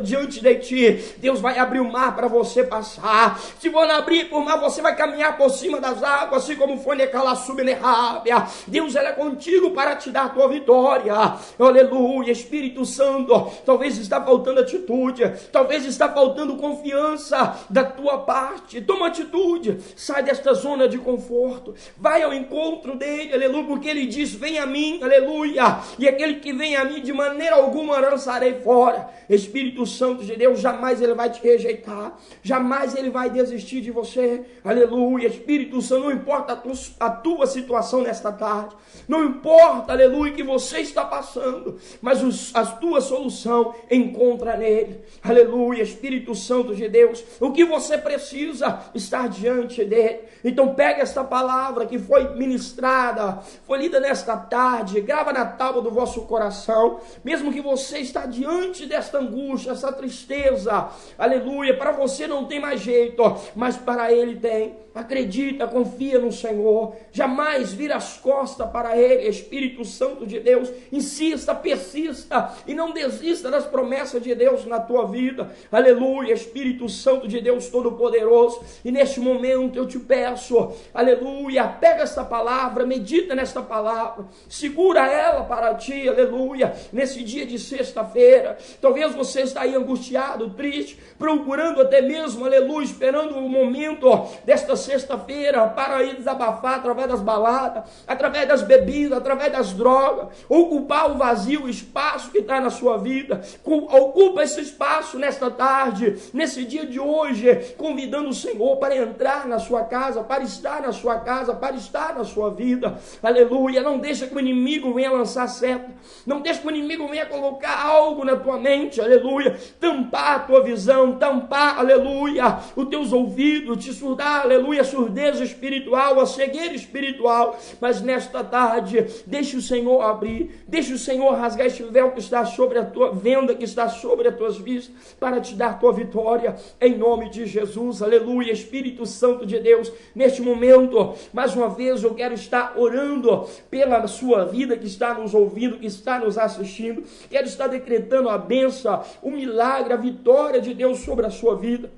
diante de ti, Deus vai abrir o mar para você passar. Se for abrir por mar, você vai caminhar por cima das águas, assim como foi naquela subnerrábia. Deus, Ele é contigo para te dar a tua vitória. Aleluia. Espírito Santo, talvez está faltando atitude, talvez está faltando confiança da tua parte. Toma atitude, sai desta zona de conforto, vai ao encontro dele, aleluia, porque ele diz: vem a mim, aleluia, e aquele que vem a mim de maneira alguma lançarei fora. Espírito Santo de Deus, jamais ele vai te rejeitar, jamais ele vai desistir de você, aleluia. Espírito Santo, não importa a tua situação nesta tarde, não importa, aleluia, que você está passando, mas a tua solução encontra nele, aleluia. Espírito Santo de Deus, o que você precisa estar diante dele. Então pega esta palavra que foi ministrada, foi lida nesta tarde, grava na tábua do vosso coração, mesmo que você está diante desta angústia, essa tristeza, aleluia, para você não tem mais jeito, mas para ele tem. Acredita, confia no Senhor, jamais vira as costas para ele. Espírito Santo de Deus, insista, persista e não desista das promessas de Deus na tua vida, aleluia. Espírito Santo de Deus Todo-Poderoso, e neste momento eu te peço, aleluia, pega esta palavra, medita nesta palavra, segura ela para ti, aleluia, nesse dia de sexta-feira. Talvez você está aí angustiado, triste, procurando até mesmo, aleluia, esperando o momento desta sexta-feira para ir desabafar através das baladas, através das bebidas, através das drogas, ocupar o vazio, o espaço que está na sua vida. Ocupa esse espaço nesta tarde, nesse dia de hoje, convidando o Senhor para entrar na sua casa, para estar na sua casa, para estar na sua vida, aleluia. Não deixa que o inimigo venha lançar seta, não deixa que o inimigo venha colocar algo na tua mente, aleluia, tampar a tua visão, tampar, aleluia, os teus ouvidos, te surdar, aleluia, a surdez espiritual, a cegueira espiritual. Mas nesta tarde, deixa o Senhor abrir, deixa o Senhor rasgar este véu que está sobre a tua venda, que está sobre as tuas vistas, para te dar tua vitória, em nome de Jesus, aleluia. Espírito Santo de Deus, neste momento, mais uma vez eu quero estar orando pela sua vida, que está nos ouvindo, que está nos assistindo. Quero estar decretando a bênção, o milagre, a vitória de Deus sobre a sua vida.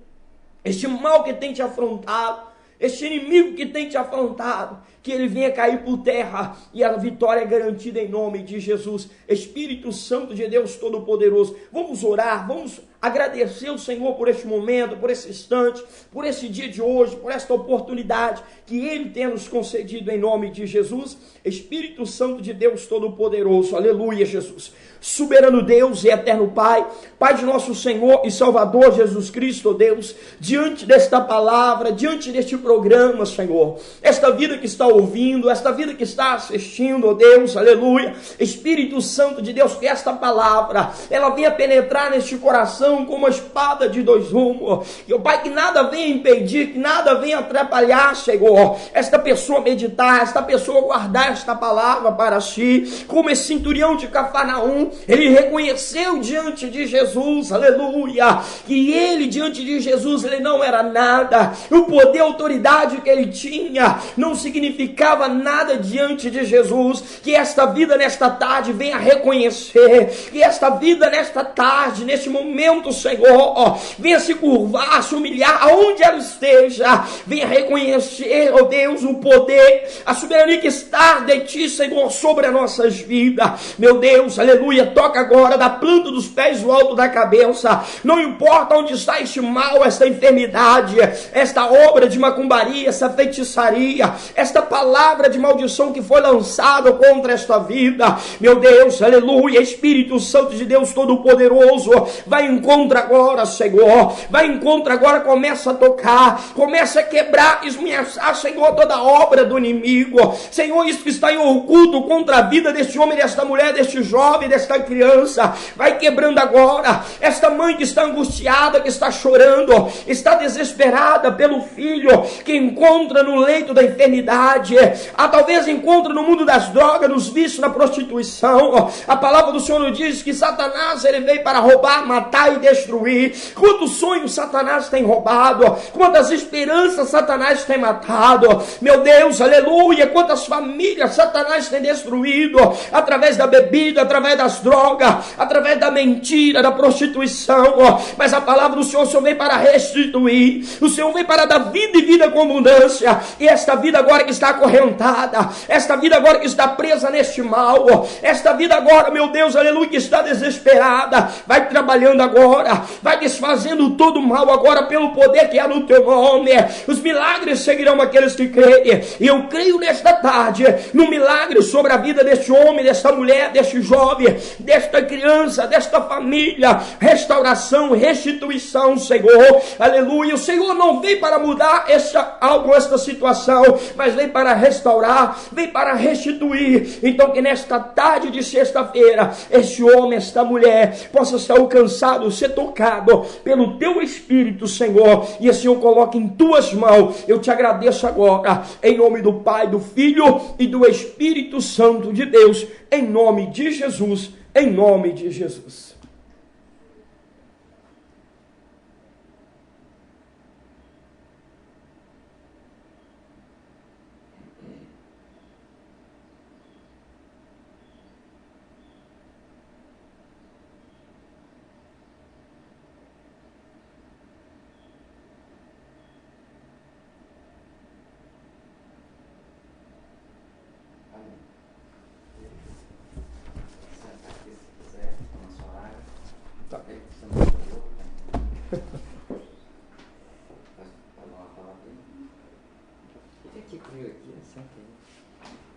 Este mal que tem te afrontado, este inimigo que tem te afrontado, que ele venha cair por terra, e a vitória é garantida em nome de Jesus. Espírito Santo de Deus Todo-Poderoso, vamos orar, vamos agradecer o Senhor por este momento, por esse instante, por esse dia de hoje, por esta oportunidade que Ele tem nos concedido em nome de Jesus. Espírito Santo de Deus Todo-Poderoso, aleluia, Jesus. Soberano Deus e eterno Pai, Pai de nosso Senhor e Salvador Jesus Cristo, Deus, diante desta palavra, diante deste programa, Senhor, esta vida que está ouvindo, esta vida que está assistindo, ó Deus, aleluia, Espírito Santo de Deus, que esta palavra, ela venha penetrar neste coração como uma espada de dois rumos, e ó Pai, que nada venha impedir, que nada venha atrapalhar, Senhor, esta pessoa meditar, esta pessoa guardar esta palavra para si, como esse centurião de Cafarnaum, ele reconheceu diante de Jesus, aleluia, que ele diante de Jesus, ele não era nada, o poder, a autoridade que ele tinha, não significava nada diante de Jesus. Que esta vida nesta tarde venha reconhecer, que esta vida nesta tarde, neste momento, Senhor, venha se curvar, se humilhar, aonde ela esteja, venha reconhecer, ó Deus, o poder, a soberania que está de ti, Senhor, sobre as nossas vidas, meu Deus, aleluia. Toca agora da planta dos pés ao alto da cabeça, não importa onde está este mal, esta enfermidade, esta obra de macumbaria, essa feitiçaria, esta palavra de maldição que foi lançada contra esta vida, meu Deus, aleluia. Espírito Santo de Deus Todo-Poderoso, vai em encontro agora, Senhor, vai em encontro agora, começa a tocar, começa a quebrar, esmiaçar, Senhor, toda a obra do inimigo, Senhor, isso que está em oculto contra a vida deste homem, desta mulher, deste jovem, desta criança, vai quebrando agora. Esta mãe que está angustiada, que está chorando, está desesperada pelo filho que encontra no leito da enfermidade, maldade, talvez encontre no mundo das drogas, nos vícios, na prostituição. A palavra do Senhor nos diz que Satanás, ele veio para roubar, matar e destruir. Quantos sonhos Satanás tem roubado, quantas esperanças Satanás tem matado, meu Deus, aleluia, quantas famílias Satanás tem destruído, através da bebida, através das drogas, através da mentira, da prostituição. Mas a palavra do Senhor, o Senhor vem para restituir, o Senhor vem para dar vida e vida com abundância. E esta vida agora que está acorrentada, esta vida agora que está presa neste mal, esta vida agora, meu Deus, aleluia, que está desesperada, vai trabalhando agora, vai desfazendo todo o mal agora pelo poder que há no teu nome. Os milagres seguirão aqueles que creem, e eu creio nesta tarde no milagre sobre a vida deste homem, desta mulher, deste jovem, desta criança, desta família. Restauração, restituição, Senhor, aleluia. O Senhor não vem para mudar esta situação, mas vem para restaurar, vem para restituir. Então que nesta tarde de sexta-feira, este homem, esta mulher, possa ser alcançado, ser tocado pelo teu Espírito, Senhor, e assim eu coloco em tuas mãos. Eu te agradeço agora, em nome do Pai, do Filho e do Espírito Santo de Deus, em nome de Jesus, em nome de Jesus.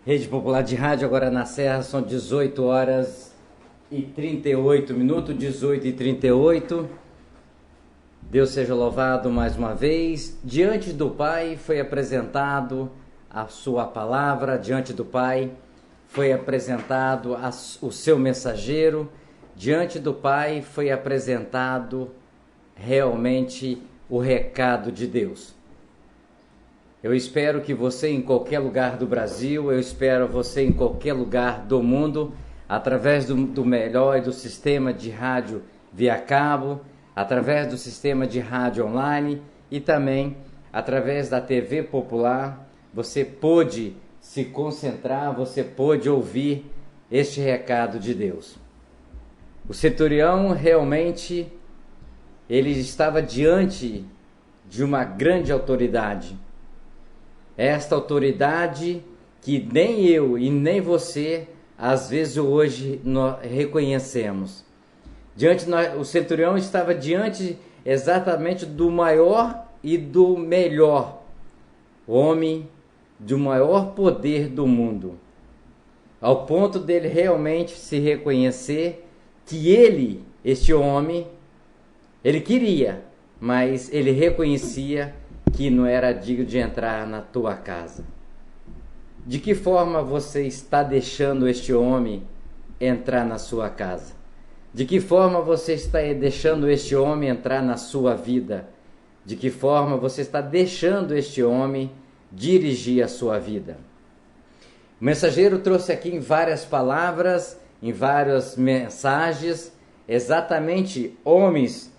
Rede Popular de Rádio, agora na Serra, são 18 horas e 38 minutos, 18 e 38. Deus seja louvado mais uma vez. Diante do Pai foi apresentado a sua palavra, diante do Pai foi apresentado o seu mensageiro, diante do Pai foi apresentado realmente o recado de Deus. Eu espero que você, em qualquer lugar do Brasil, eu espero você em qualquer lugar do mundo, através do melhor e do sistema de rádio via cabo, através do sistema de rádio online e também através da TV Popular, você pôde se concentrar, você pôde ouvir este recado de Deus. O centurião realmente, ele estava diante de uma grande autoridade. Esta autoridade que nem eu e nem você, às vezes hoje, nós reconhecemos. O centurião estava diante exatamente do maior e do melhor homem, do maior poder do mundo. Ao ponto dele realmente se reconhecer que ele, este homem, ele queria, mas ele reconhecia que não era digno de entrar na tua casa. De que forma você está deixando este homem entrar na sua casa? De que forma você está deixando este homem entrar na sua vida? De que forma você está deixando este homem dirigir a sua vida? O mensageiro trouxe aqui em várias palavras, em várias mensagens, exatamente homens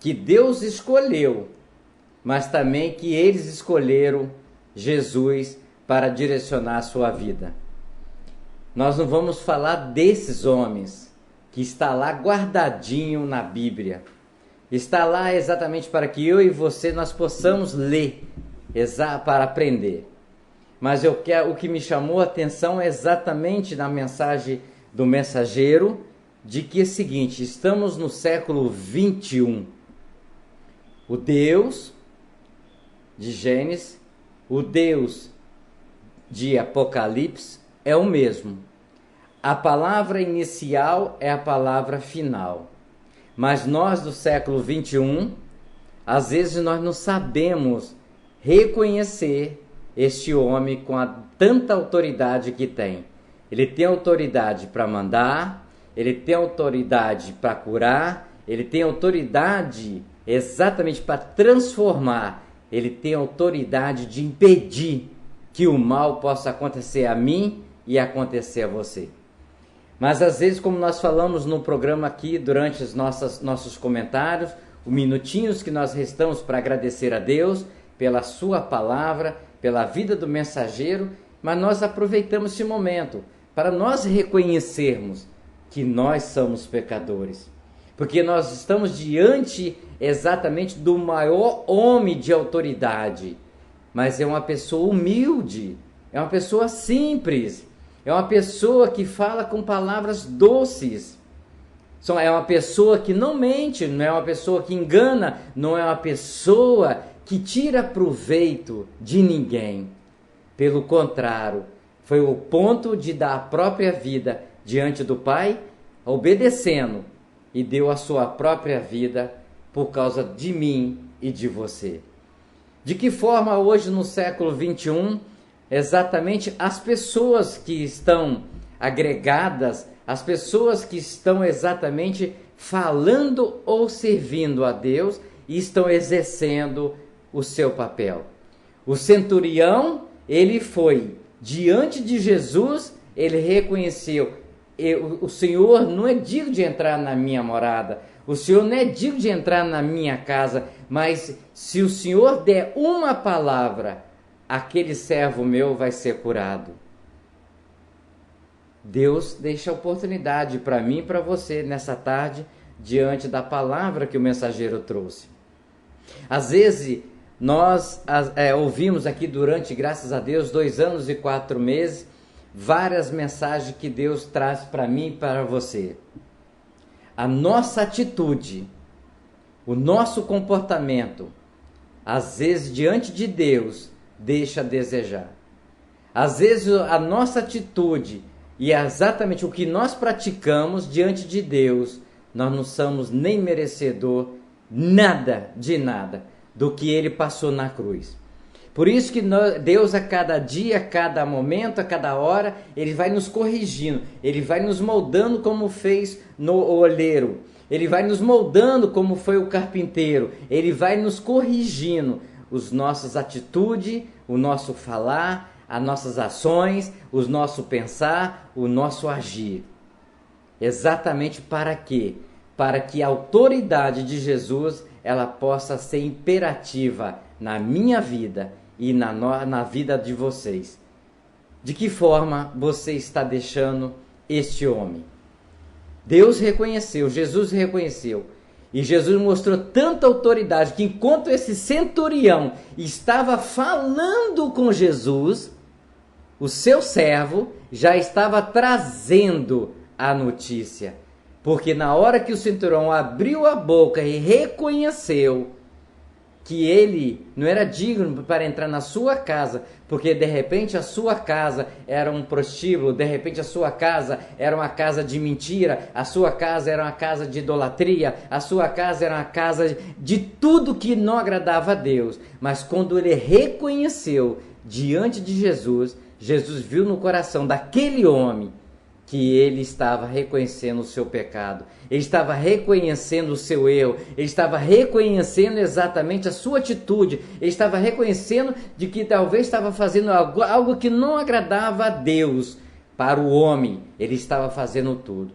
que Deus escolheu, mas também que eles escolheram Jesus para direcionar a sua vida. Nós não vamos falar desses homens que está lá guardadinho na Bíblia. Está lá exatamente para que eu e você nós possamos ler, para aprender. Mas o que me chamou a atenção é exatamente na mensagem do mensageiro, de que é o seguinte: estamos no século 21. O Deus de Gênesis, o Deus de Apocalipse é o mesmo. A palavra inicial é a palavra final. Mas nós do século 21, às vezes nós não sabemos reconhecer este homem com tanta autoridade que tem. Ele tem autoridade para mandar, ele tem autoridade para curar, ele tem autoridade exatamente para transformar, ele tem autoridade de impedir que o mal possa acontecer a mim e acontecer a você. Mas às vezes, como nós falamos no programa aqui, durante os nossos comentários, os minutinhos que nós restamos para agradecer a Deus pela sua palavra, pela vida do mensageiro, mas nós aproveitamos esse momento para nós reconhecermos que nós somos pecadores. Porque nós estamos diante exatamente do maior homem de autoridade, mas é uma pessoa humilde, é uma pessoa simples, é uma pessoa que fala com palavras doces, é uma pessoa que não mente, não é uma pessoa que engana, não é uma pessoa que tira proveito de ninguém. Pelo contrário, foi o ponto de dar a própria vida diante do Pai, obedecendo, e deu a sua própria vida por causa de mim e de você. De que forma hoje no século 21, exatamente as pessoas que estão agregadas, as pessoas que estão exatamente falando ou servindo a Deus e estão exercendo o seu papel. O centurião, ele foi diante de Jesus, ele reconheceu: o Senhor não é digno de entrar na minha morada, o Senhor não é digno de entrar na minha casa, mas se o Senhor der uma palavra, aquele servo meu vai ser curado. Deus deixa a oportunidade para mim e para você nessa tarde, diante da palavra que o mensageiro trouxe. Às vezes, nós ouvimos aqui durante, graças a Deus, 2 anos e 4 meses, várias mensagens que Deus traz para mim e para você. A nossa atitude, o nosso comportamento, às vezes diante de Deus, deixa a desejar. Às vezes a nossa atitude e exatamente o que nós praticamos diante de Deus, nós não somos nem merecedor nada de nada do que Ele passou na cruz. Por isso que Deus, a cada dia, a cada momento, a cada hora, Ele vai nos corrigindo, Ele vai nos moldando como fez no olheiro, Ele vai nos moldando como foi o carpinteiro, Ele vai nos corrigindo as nossas atitudes, o nosso falar, as nossas ações, o nosso pensar, o nosso agir. Exatamente para quê? Para que a autoridade de Jesus ela possa ser imperativa na minha vida e na vida de vocês. De que forma você está deixando este homem? Deus reconheceu, Jesus reconheceu. E Jesus mostrou tanta autoridade que enquanto esse centurião estava falando com Jesus, o seu servo já estava trazendo a notícia. Porque na hora que o centurião abriu a boca e reconheceu que ele não era digno para entrar na sua casa, porque de repente a sua casa era um prostíbulo, de repente a sua casa era uma casa de mentira, a sua casa era uma casa de idolatria, a sua casa era uma casa de tudo que não agradava a Deus. Mas quando ele reconheceu diante de Jesus, Jesus viu no coração daquele homem que ele estava reconhecendo o seu pecado, ele estava reconhecendo o seu erro, ele estava reconhecendo exatamente a sua atitude, ele estava reconhecendo de que talvez estava fazendo algo que não agradava a Deus. Para o homem, ele estava fazendo tudo.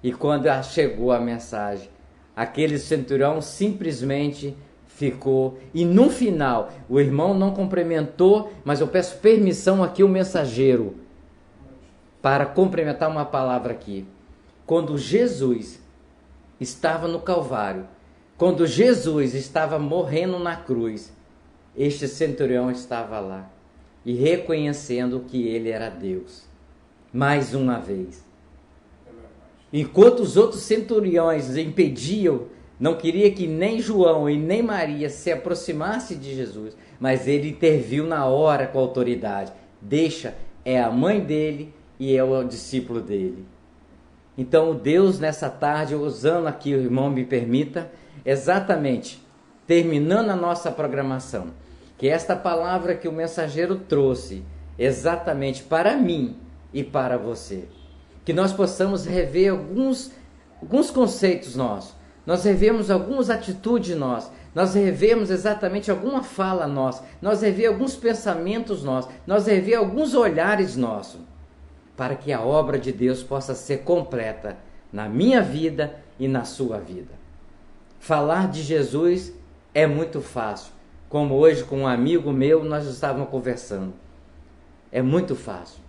E quando chegou a mensagem, aquele centurião simplesmente ficou, e no final, o irmão não cumprimentou, mas eu peço permissão aqui ao mensageiro, para complementar uma palavra aqui. Quando Jesus estava no Calvário, quando Jesus estava morrendo na cruz, este centurião estava lá e reconhecendo que ele era Deus. Mais uma vez. Enquanto os outros centuriões impediam, não queria que nem João e nem Maria se aproximassem de Jesus, mas ele interviu na hora com a autoridade. Deixa, é a mãe dele e é o discípulo dele. Então Deus nessa tarde, usando aqui, o irmão me permita, exatamente, terminando a nossa programação, que esta palavra que o mensageiro trouxe, exatamente para mim e para você, que nós possamos rever alguns conceitos nossos, nós revemos algumas atitudes nós nós revemos exatamente alguma fala nossa, nós revemos alguns pensamentos nossos, nós revemos alguns olhares nossos, para que a obra de Deus possa ser completa na minha vida e na sua vida. Falar de Jesus é muito fácil, como hoje com um amigo meu nós estávamos conversando. É muito fácil.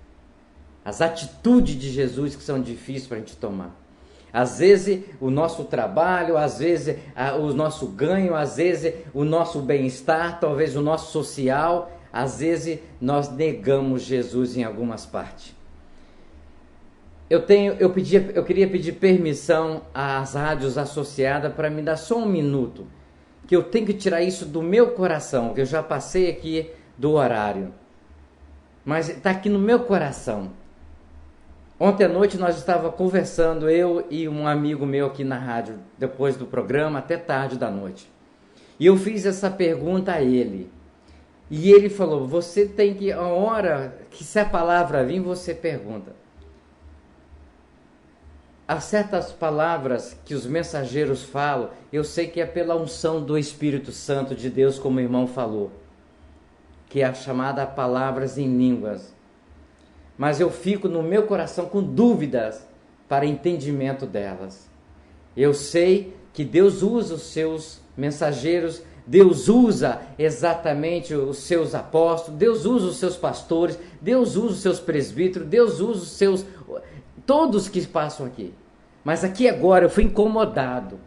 As atitudes de Jesus que são difíceis para a gente tomar. Às vezes o nosso trabalho, às vezes o nosso ganho, às vezes o nosso bem-estar, talvez o nosso social, às vezes nós negamos Jesus em algumas partes. Eu queria pedir permissão às rádios associadas para me dar só um minuto, que eu tenho que tirar isso do meu coração, que eu já passei aqui do horário, mas está aqui no meu coração. Ontem à noite nós estávamos conversando, eu e um amigo meu aqui na rádio, depois do programa, até tarde da noite. E eu fiz essa pergunta a ele. E ele falou, você tem que, a hora que se a palavra vir, você pergunta. Há certas palavras que os mensageiros falam, eu sei que é pela unção do Espírito Santo de Deus, como o irmão falou, que é a chamada palavras em línguas. Mas eu fico no meu coração com dúvidas para entendimento delas. Eu sei que Deus usa os seus mensageiros, Deus usa exatamente os seus apóstolos, Deus usa os seus pastores, Deus usa os seus presbíteros, Deus usa os seus... todos que passam aqui. Mas aqui agora eu fui incomodado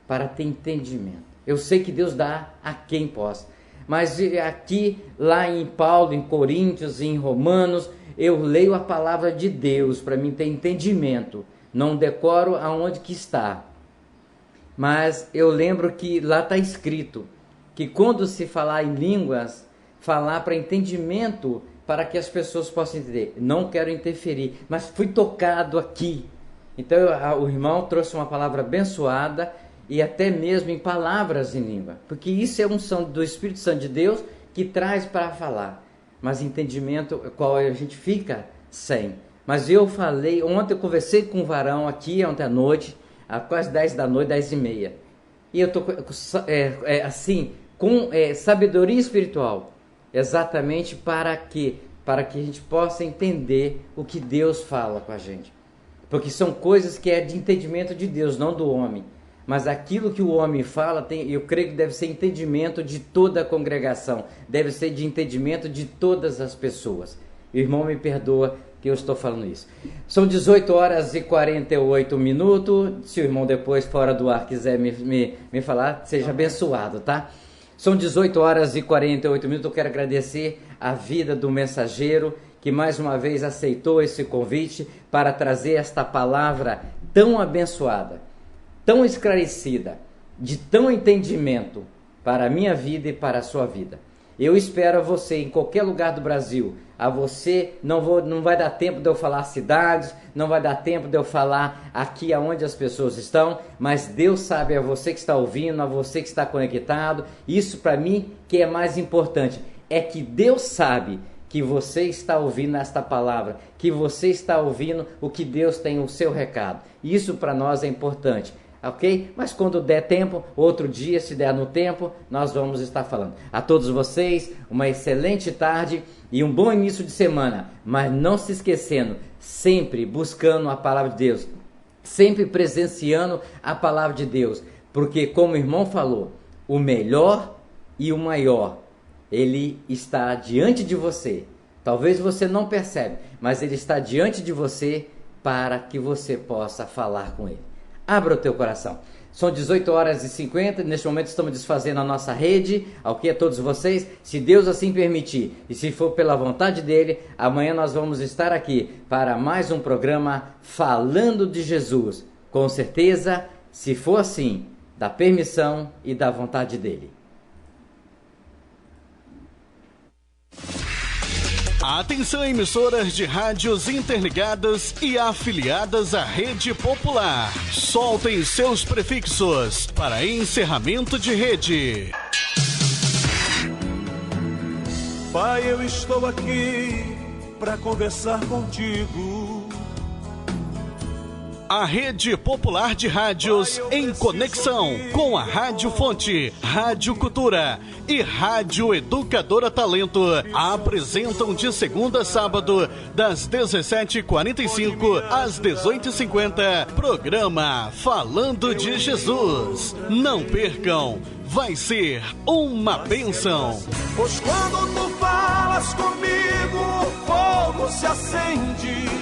para ter entendimento. Eu sei que Deus dá a quem possa. Mas aqui, lá em Paulo, em Coríntios, em Romanos, eu leio a palavra de Deus para mim ter entendimento. Não decoro aonde que está. Mas eu lembro que lá está escrito que quando se falar em línguas, falar para entendimento, para que as pessoas possam entender. Não quero interferir, mas fui tocado aqui. Então o irmão trouxe uma palavra abençoada e até mesmo em palavras em língua. Porque isso é unção do Espírito Santo de Deus que traz para falar. Mas entendimento, qual a gente fica sem. Mas eu falei, ontem eu conversei com um varão aqui, ontem à noite, às quase 10 da noite, 10h30. E eu estou com sabedoria espiritual, exatamente para que a gente possa entender o que Deus fala com a gente. Porque são coisas que é de entendimento de Deus, não do homem. Mas aquilo que o homem fala, eu creio que deve ser entendimento de toda a congregação. Deve ser de entendimento de todas as pessoas. O irmão me perdoa que eu estou falando isso. São 18h48. Se o irmão depois, fora do ar, quiser me falar, seja abençoado, tá? São 18h48. Eu quero agradecer a vida do mensageiro, que mais uma vez aceitou esse convite para trazer esta palavra tão abençoada, tão esclarecida, de tão entendimento para a minha vida e para a sua vida. Eu espero a você em qualquer lugar do Brasil. A você não vai dar tempo de eu falar cidades, não vai dar tempo de eu falar aqui aonde as pessoas estão, mas Deus sabe, a você que está ouvindo, a você que está conectado. Isso para mim que é mais importante, é que Deus sabe que você está ouvindo esta palavra, que você está ouvindo o que Deus tem o seu recado. Isso para nós é importante. Ok? Mas quando der tempo, outro dia, se der no tempo, nós vamos estar falando. A todos vocês, uma excelente tarde e um bom início de semana. Mas não se esquecendo, sempre buscando a palavra de Deus, sempre presenciando a palavra de Deus. Porque, como o irmão falou, o melhor e o maior, ele está diante de você. Talvez você não percebe, mas ele está diante de você para que você possa falar com ele. Abra o teu coração. São 18h50, neste momento estamos desfazendo a nossa rede, ao que a todos vocês, se Deus assim permitir, e se for pela vontade dele, amanhã nós vamos estar aqui para mais um programa Falando de Jesus. Com certeza, se for assim, da permissão e da vontade dele. Atenção, emissoras de rádios interligadas e afiliadas à Rede Popular. Soltem seus prefixos para encerramento de rede. Pai, eu estou aqui para conversar contigo. A Rede Popular de Rádios em conexão com a Rádio Fonte, Rádio Cultura e Rádio Educadora Talento apresentam de segunda a sábado, das 17h45 às 18h50, programa Falando de Jesus. Não percam, vai ser uma bênção. Pois quando tu falas